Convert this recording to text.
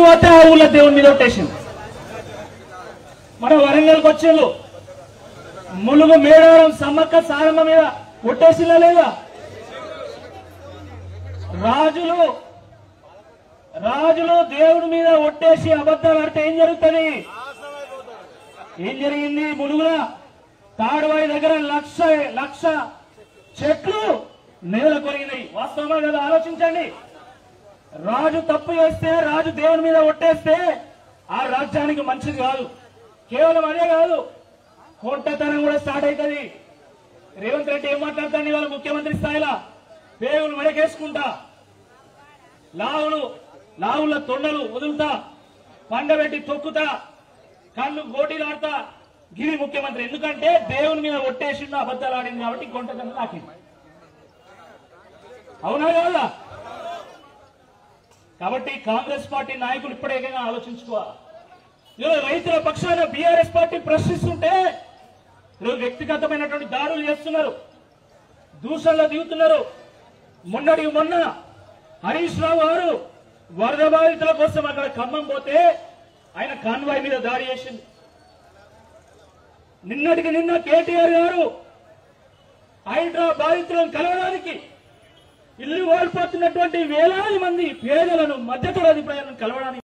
పోతే ఆ ఊళ్ళో దేవుని మీద ఒట్టేసింది. మన వరంగల్కి వచ్చేళ్ళు ములుగు మేడారం సమ్మక్క సారమ్మ మీద ఒట్టేసిందా లేదా? రాజులు దేవుడి మీద ఒట్టేసి అబద్ధాలు ఆడితే ఏం జరుగుతుంది? ఏం జరిగింది? ములుగుల తాడువాయి దగ్గర లక్ష చెట్లు నేల కొరిగినాయి. వాస్తవమా కదా? ఆలోచించండి. రాజు తప్పు చేస్తే, రాజు దేవుని మీద ఒట్టేస్తే ఆ రాజ్యానికి మంచిది కాదు. కేవలం అదే కాదు, కొంటతనం కూడా స్టార్ట్ అవుతుంది. రేవంత్ రెడ్డి ఏం మాట్లాడుతాడు ఇవాళ ముఖ్యమంత్రి స్థాయిలో? పేగులు మడకేసుకుంటా, లావుల తొండలు వదులుతా, పండబెట్టి తొక్కుతా, కళ్ళు గోటీలాడతా, గిరి ముఖ్యమంత్రి. ఎందుకంటే దేవుని మీద ఒట్టేసిండు, అబద్ధాలు ఆడింది కాబట్టి కొంటతనం నాకింది. అవునా కాదా? కాబట్టి కాంగ్రెస్ పార్టీ నాయకులు ఇప్పటికైనా ఆలోచించుకోవాలి. ఈరోజు రైతుల పక్షాన బీఆర్ఎస్ పార్టీ ప్రశ్నిస్తుంటే ఈరోజు వ్యక్తిగతమైనటువంటి దాడులు చేస్తున్నారు, దూషణలు దిగుతున్నారు. మొన్న హరీష్ రావు గారు వరద బాధితుల కోసం అక్కడ ఖమ్మం పోతే ఆయన కాన్వాయ్ మీద దాడి చేసింది. నిన్న కేటీఆర్ గారు హైడ్రా బాధితులను కలవడానికి, ఇల్లు కోల్పోతున్నటువంటి వేలాది మంది పేదలను, మధ్యతరగతి ప్రజలను కలవడానికి